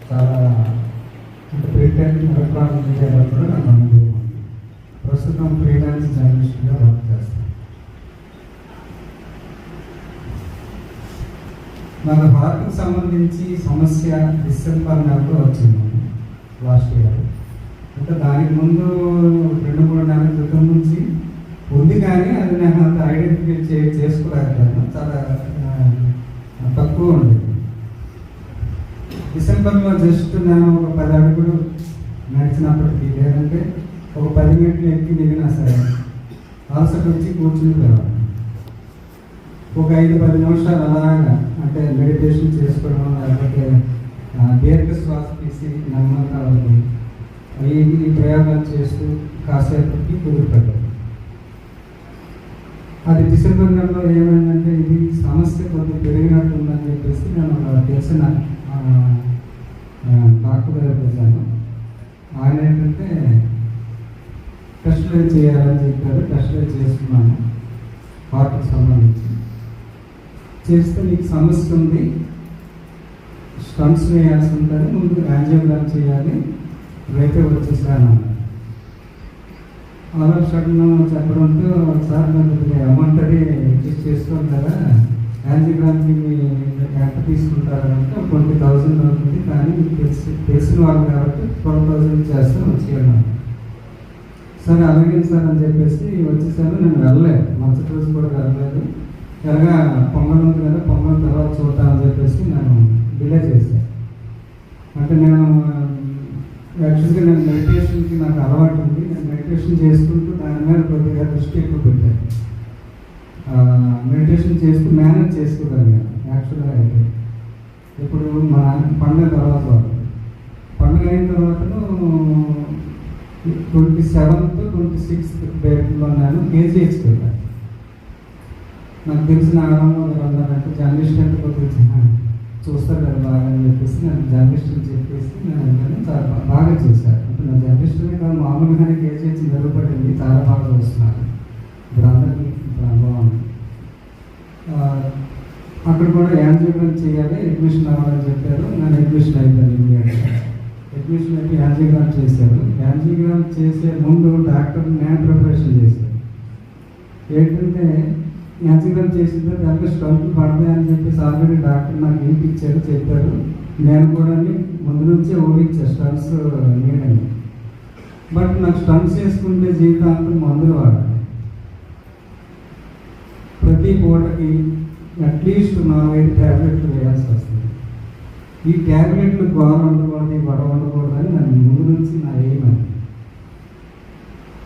చాలా అంటే print electronic మీడియాలో కూడా నాకు అనుభవం ఉంది. ప్రస్తుతం ఫ్రీలాన్స్ జర్నలిస్ట్గా వర్క్ చేస్తాను. నాకు హార్ట్కి సంబంధించి సమస్య డిసెంబర్ నెలలో వచ్చింది లాస్ట్ ఇయర్. అంటే దానికి ముందు 2-3 నెలల క్రితం నుంచి ఉంది, కానీ అది నేను అంత ఐడెంటిఫై చేసుకోలేకపోయాను. చాలా తక్కువ ఉండేది. డిసెంబర్లో జస్ట్ నేను ఒక 10 అడుగులు నడిచినప్పటికీ, లేదంటే ఒక 10 మినిట్లు ఎక్కి దిగినా సరే అలసట వచ్చి కూర్చుని పోవాలి. ఒక 5-10 నిమిషాలు అలాగా అంటే మెడిటేషన్ చేసుకోవడం, లేకపోతే దీర్ఘ శ్వాస తీసి నెమ్మదిగా ఈ ప్రయోగాలు చేస్తూ కాసేపటికి కుదిరిపెట్టాలి. అది డిసెంబర్ నెలలో ఏమైందంటే ఇది సమస్య కొద్దిగా పెరిగినట్టు ఉందని చెప్పేసి నేను తెలిసిన డాక్టర్ దగ్గరికి వెళ్ళాను. ఆయన ఏంటంటే టెస్టులు చేయాలని చెప్పారు. టెస్టులు చేసుకున్నాను హార్ట్కి సంబంధించి. చేస్తే నీకు సమస్య ఉంది, స్టంట్స్ వేయాల్సి ఉంటుంది, ముందు యాంజియోగ్రామ్ చేయాలి, రేపే వచ్చేసాను. అలా సడన్ చెప్పడంతో సార్ నాకు అమౌంట్ అది అడ్జస్ట్ చేసుకోవాలి కదా, యాంజియోగ్రామ్కి ఎంత తీసుకుంటారంటే 20,000 అవుతుంది, కానీ మీకు తెలిసిన వాళ్ళు కాబట్టి 12,000 చేస్తాను వచ్చేయాలి. సరే అలాగే సార్ అని చెప్పేసి వచ్చేసాను. నేను వెళ్ళలేదు, మరుసటి రోజు కూడా వెళ్ళలేదు. ఎలాగా పొంగల్ ఉంది కదా, పొంగల్ తర్వాత చూద్దామని చెప్పేసి నేను డిలే చేశాను. అంటే నేను యాక్చువల్గా నేను మెడిటేషన్కి నాకు అలవాటు ఉంది. నేను మెడిటేషన్ చేసుకుంటూ దాని మీద కొద్దిగా దృష్టి ఎక్కువ పెట్టాను. మెడిటేషన్ చేస్తూ మేనేజ్ చేసుకోగలిగాను యాక్చువల్గా. అయితే ఇప్పుడు మా పండుగ తర్వాత పండుగ అయిన తర్వాత 27th 26th డేట్లో నేను కేజీహెచ్కి వెళ్ళాను. నాకు తెలిసిన ఆరంభంలో అన్నారంటే జర్నలిస్ట్ అంటే కొద్దిగా చూస్తారు కదా బాగా అని చెప్పేసి నేను జర్నలిస్ట్ అని చెప్పేసి నేను వెళ్ళాను. చాలా బాగా చూశాను. అంటే నా జర్నలిస్ట్నే కాదు, మామూలుగానే కేజీహెచ్ మెరుగుపడింది, చాలా బాగా చూస్తున్నారు. ఇప్పుడు అందరికీ బాగుంది. అక్కడ కూడా యాంజియోగ్రామ్ చేయాలి, అడ్మిషన్ అవ్వాలని చెప్పారు. నేను అడ్మిషన్ అయిపోయాను. ఇమీడియట్గా అడ్మిషన్ అయితే యాంజియోగ్రామ్ చేశారు. యాంజియోగ్రామ్ చేసే ముందు డాక్టర్ నేను ప్రిపరేషన్ చేశాను. ఏంటంటే యాంజియోగ్రామ్ చేసిన తర్వాత దాంట్లో స్టంట్లు పడతాయని చెప్పేసి ఆల్రెడీ డాక్టర్ నాకు ఇంటికి ఇచ్చారు, చెప్పారు. నేను కూడా ముందు నుంచే ఊహించాను స్టంట్స్ నీడని. బట్ నాకు స్టంట్స్ చేసుకుంటే జీవితాంతం మందులు వాడాలి. ప్రతి పూటకి అట్లీస్ట్ 4-5 ట్యాబ్లెట్లు వేయాల్సి వస్తుంది. ఈ ట్యాబ్లెట్లు గోర ఉండకూడదు, గొడవ ఉండకూడదు అని నన్ను ముందు నుంచి నా ఎయిమ్ అని.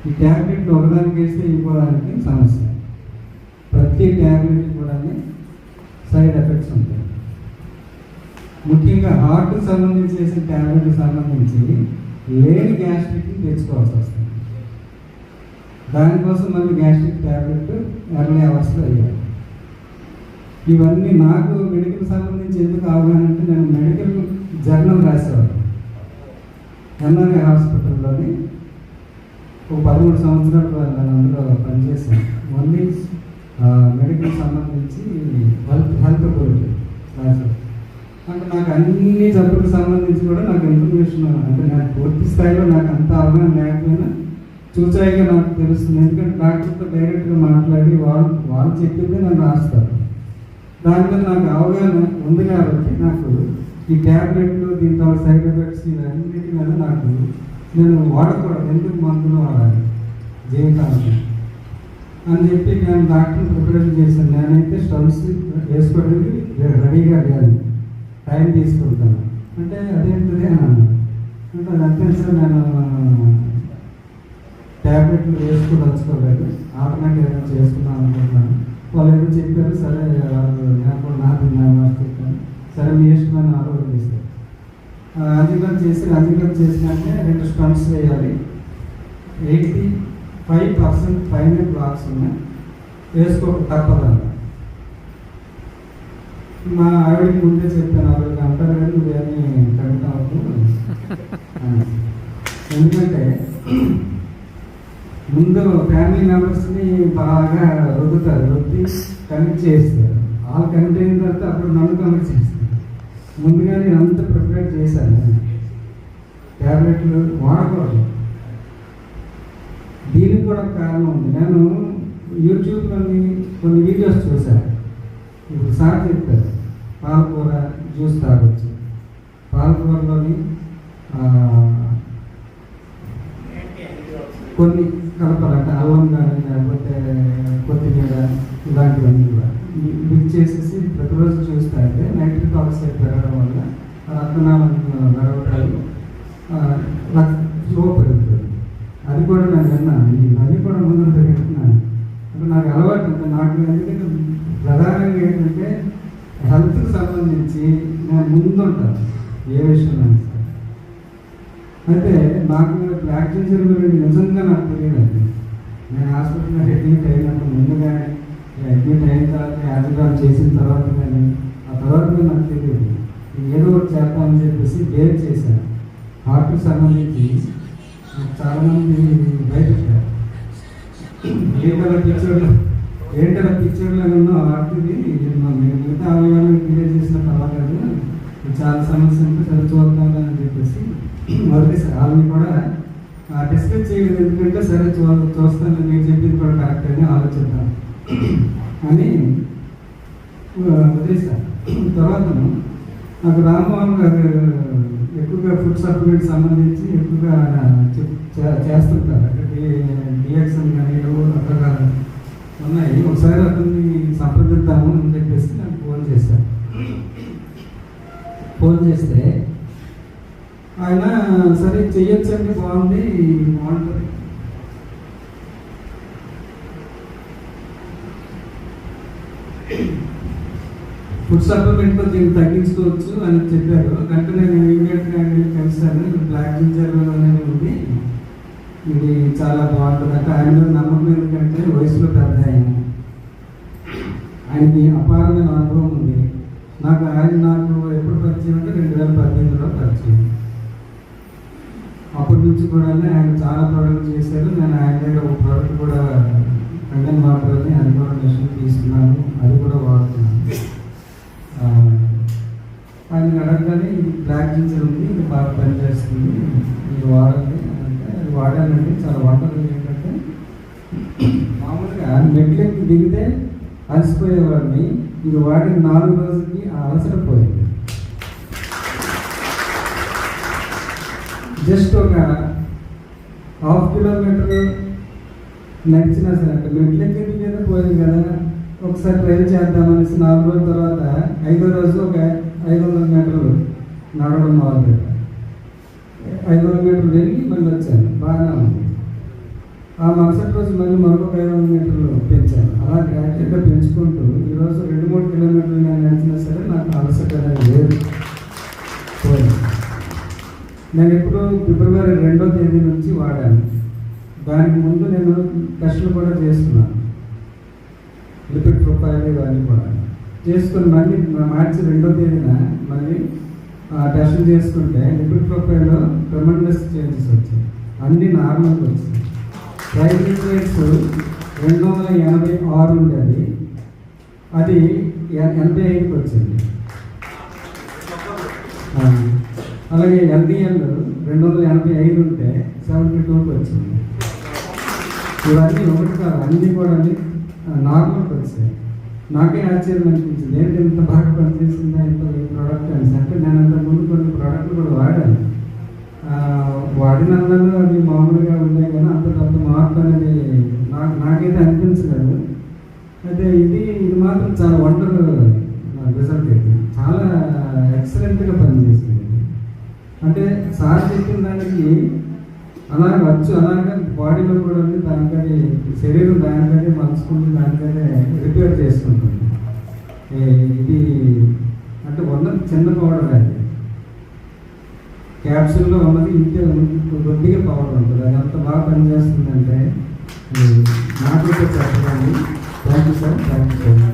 ఈ ట్యాబ్లెట్లు ఒకదానికి వేస్తే ఇంకోదానికి సమస్య. ప్రతి ట్యాబ్లెట్ కూడా సైడ్ ఎఫెక్ట్స్ ఉంటాయి. ముఖ్యంగా హార్ట్కి సంబంధించి చేసే ట్యాబ్లెట్కి సంబంధించి లేని గ్యాస్ట్రిక్ని తెచ్చుకోవాల్సి వస్తుంది. దానికోసం మళ్ళీ గ్యాస్ట్రిక్ ట్యాబ్లెట్ ఎర్లీ అవర్స్లో అయ్యాయి. ఇవన్నీ నాకు మెడికల్ సంబంధించి ఎందుకు అవగాహన అంటే నేను మెడికల్ జర్నల్ రాసేవాడు ఎన్ఆర్ఐ హాస్పిటల్లోని. ఒక 13 సంవత్సరాలు నేను అందులో పనిచేశాను. ఓన్లీ మెడికల్ సంబంధించి హెల్త్ గురించి రాశాను. అంటే నాకు అన్ని జబ్బులకు సంబంధించి కూడా నాకు ఇన్ఫర్మేషన్, అంటే నాకు పూర్తి స్థాయిలో నాకు అంత అవగాహన లేకపోయినా చూచాయిగా నాకు తెలుస్తుంది. ఎందుకంటే డాక్టర్తో డైరెక్ట్గా మాట్లాడి వాళ్ళు చెప్పిందే నన్ను రాస్తారు. దాని మీద నాకు అవగాహన ఉంది కాబట్టి నాకు ఈ ట్యాబ్లెట్లు దీంతో సైడ్ ఎఫెక్ట్స్ ఇవన్నిటి మీద నాకు నేను వాడకూడదు, ఎందుకు మందులు వాడాలి జీవితానికి అని చెప్పి నేను డాక్టర్ని ప్రిపరేషన్ చేశాను. నేనైతే స్టంట్స్ వేసుకోవడానికి రెడీగా లేదు, టైం తీసుకుంటాను. అంటే అదేంటిది అని అన్నాను. అంటే అదంతే సార్, నేను ట్యాబ్లెట్లు వేసుకోదలుచుకోలేదు, ఆల్టర్నేటివ్ ఏదైనా చేసుకున్నాను అనుకుంటున్నాను. వాళ్ళు ఏదో చెప్పారు, సరే నేను కూడా నాకు చెప్పాను. సరే మీ ఇష్టమైన ఆలోచన చేశారు. యాంజియోగ్రామ్ చేసినాకే 2 స్టంట్స్ వేయాలి. 85% పైన బ్లాక్స్ ఉన్నాయి, వేసుకోక తప్పదన్న. మా ఆవిడకి ముందే చెప్పాను, ఆవిడకి అంటారు కానీ నువ్వేమీ కమిట్ అవ్వదు. ఎందుకంటే ముందు ఫ్యామిలీ మెంబర్స్ని బాగా రుద్ది కనెక్ట్ చేస్తారు. వాళ్ళు కనెక్ట్ అయిన తర్వాత అప్పుడు నన్ను కనెక్ట్ చేస్తారు. ముందుగా నేను అంతా ప్రిపేర్ చేశాను. ట్యాబ్లెట్లు వాడకూడదు. దీనికి కూడా కారణం ఉంది. నేను యూట్యూబ్లోని కొన్ని వీడియోస్ చూశాను. ఇప్పుడు సార్ చెప్పారు పాలకూర జ్యూస్ తాగొచ్చు. పాలకూరలోని కొన్ని కలపాలంటే అల్లం కానీ లేకపోతే కొత్తిమీర ఇలాంటివన్నీ కూడా మిక్స్ చేసేసి ప్రతిరోజు చూస్తే అంటే నైట్రిక్ ఆక్సైడ్ పెరగడం వల్ల రక్తనాళం నడవటాలు స్లో పెరుగుతుంది. అది కూడా నేను విన్నాను. ఇవన్నీ కూడా ముందు పెరుగుతున్నాను అంటే నాకు అలవాటు ఉంటుంది. నాకు ఎందుకంటే ప్రధానంగా ఏంటంటే హెల్త్కి సంబంధించి నేను ముందుంటాను ఏ విషయంలో. అయితే నాకు బ్లాక్ జింజర్ గురించి నిజంగా నాకు తెలియదండి. నేను హాస్పిటల్లో అడ్మిట్ అయినప్పుడు ముందు కానీ అడ్మిట్ అయిన తర్వాత యాంజియోగ్రామ్ చేసిన తర్వాత కానీ ఆ తర్వాత నాకు తెలియదు. ఏదో ఒకటి చేద్దామని చెప్పేసి డేర్ చేశాను. హార్ట్కి సంబంధించి చాలామంది భయపెట్టారు. ఏంటలా పిక్చర్లో ఉన్న హార్ట్ది మిగతా అవయవాలను క్లియర్ చేసిన పర్వాలేదు, చాలా సమస్య ఉంటే సరే చూద్దాం అని చెప్పేసి మొదటిసారి వాళ్ళని కూడా డిస్కస్ చేయలేదు. ఎందుకంటే సరే చూస్తాను నేను చెప్పింది కూడా కరెక్ట్ అని ఆలోచిద్దాం అని వదిలేసాను. తర్వాత నాకు రామ్మోహన్ గారు ఎక్కువగా ఫుడ్ సప్లిమెంట్ సంబంధించి ఎక్కువగా చేస్తుంటారు. అంటే డిఎక్షన్ కానీ ఏవో రకరకాలు ఉన్నాయి. ఒకసారి అతన్ని సంప్రదిద్దాము అని చెప్పేసి నాకు ఫోన్ చేశాను. ఫోన్ చేస్తే ఆయన సరే చెయ్యొచ్చండి, బాగుంది, బాగుంటుంది. ఫుడ్ సప్లిమెంట్తో దీన్ని తగ్గించుకోవచ్చు అని చెప్పారు. అంటే నేను ఇమీడియట్గా కలిసాను. బ్లాక్ జింజర్ అనేది ఉంది, ఇది చాలా బాగుంటుంది. అంటే ఆయన నమ్మకం ఎందుకంటే వయసులో పెద్ద ఆయనకి అపారమైన అనుభవం ఉంది. నాకు ఎప్పుడు పరిచయం అంటే 2018లో పరిచయం. అప్పటి నుంచి కూడా ఆయన చాలా ప్రోడక్ట్ చేశారు. నేను ఆయన దగ్గర ఒక ప్రోడక్ట్ కూడా కండెన్ వాటర్ అని అది కూడా మెషిన్ తీసుకున్నాను, అది కూడా వాడుతున్నాను. ఆయన అడగగానే ఇది బ్లాక్ జింజర్ ఉంది, ఇది బాగా పనిచేస్తుంది, ఇది వాడండి అంటే అది వాడానంటే చాలా వండర్ఫుల్. ఏంటంటే మామూలుగా మెట్లెక్కి దిగితే అలసిపోయేవాడిని, ఇది వాడిన 4 రోజులకి ఆ అలసట పోయింది. జస్ట్ ఒక 1/2 కిలోమీటర్ నడిచినా సరే అంటే మెట్లెక్కి దిగేదే పోయింది కదా, ఒకసారి ట్రై చేద్దామనేసి 4 రోజుల తర్వాత 5వ రోజు ఒక 500 మీటర్లు నడవడం మొదలుపెట్టాను. 500 మీటర్లు వెళ్ళి మళ్ళీ వచ్చాను, బాగానే ఉంది. ఆ మరుసటి రోజు మళ్ళీ మరొక 500 మీటర్లు పెంచాను. అలా గ్రాడ్యుయేట్గా పెంచుకుంటూ ఈరోజు 2-3 కిలోమీటర్లు నేను నడిచినా సరే నాకు అలసట అనేది లేదు, పోయింది. నేను ఇప్పుడు ఫిబ్రవరి 2వ తేదీ నుంచి వాడాను. దానికి ముందు నేను టెస్టులు కూడా చేసుకున్నాను, లిపిడ్ ప్రొఫైల్ ఇవన్నీ కూడా చేసుకుని మళ్ళీ మార్చి 2వ తేదీన మళ్ళీ టెస్టులు చేసుకుంటే లిపిడ్ ప్రొఫైల్లో ట్రెమెండస్ చేంజెస్ వచ్చాయి, అన్నీ నార్మల్గా వచ్చాయి. ట్రైగ్లిసరైడ్స్ 286 ఉండేది, అది 85కి వచ్చింది. అలాగే ఎల్డిఎల్ 285 ఉంటే 72కి వచ్చింది. ఇవన్నీ ఒకటి కాదు, అన్నీ కూడా నార్మల్కి వచ్చాయి. నాకే ఆశ్చర్యం అనిపించింది, ఏంటి ఇంత బాగా పనిచేసిందా ఇంత ఈ ప్రోడక్ట్ అని. అంటే నేను అంతకుముందు కొన్ని ప్రోడక్ట్లు కూడా వాడాను, వాడినందులో అవి మామూలుగా ఉండే కానీ అంత మార్పు అనేది నాకైతే అనిపించలేదు. అయితే ఇది మాత్రం చాలా వండర్ రిజల్ట్ అయితే చాలా ఎక్సలెంట్గా పనిచేసింది. అంటే సార్ చెప్పిన దానికి అలాగే బాడీలో కూడా ఉంది, దానికని శరీరం దానికనే మలుచుకుంటుంది, దానికనే రిపేర్ చేసుకుంటుంది. ఇది అంటే ఉన్నది చిన్న పౌడర్, అది క్యాప్సూల్లో ఉన్నది ఇంకే కొద్దిగా పౌడర్ ఉంటుంది. అది అంత బాగా పనిచేస్తుందంటే నాకు చెప్పండి. Thank you sir, thank you so much.